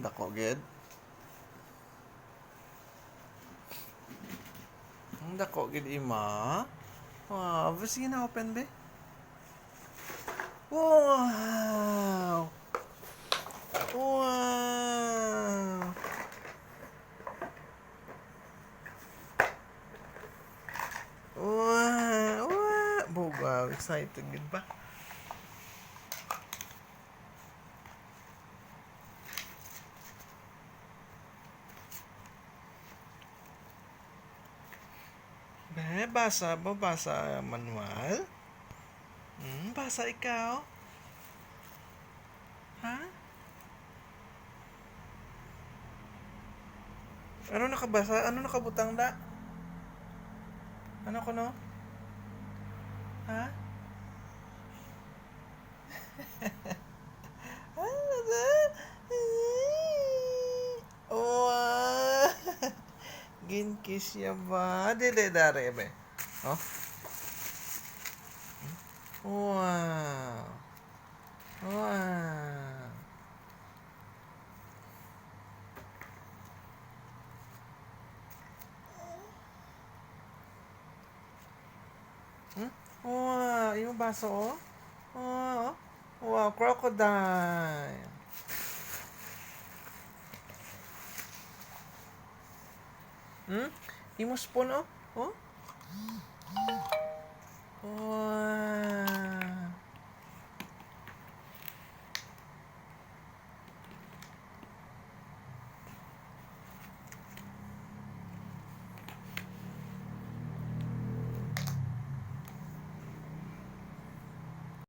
Dako gid. Dako gid ima. Wow, sige na open be. Wow. Wow. Wow. Wow, excited gid ba? Be, basa manual? Basa ikaw? Ha? Ano nakabasa? Ano nakabutang da? Ano ko no? Ha? Ano da? Wow! Ginkis ya ba? Dili dare be. Oh? Wow! Wow! Wow! Yung baso oh? Oh! Wow! Crocodile! Imo spoon oh? Oh? Wow!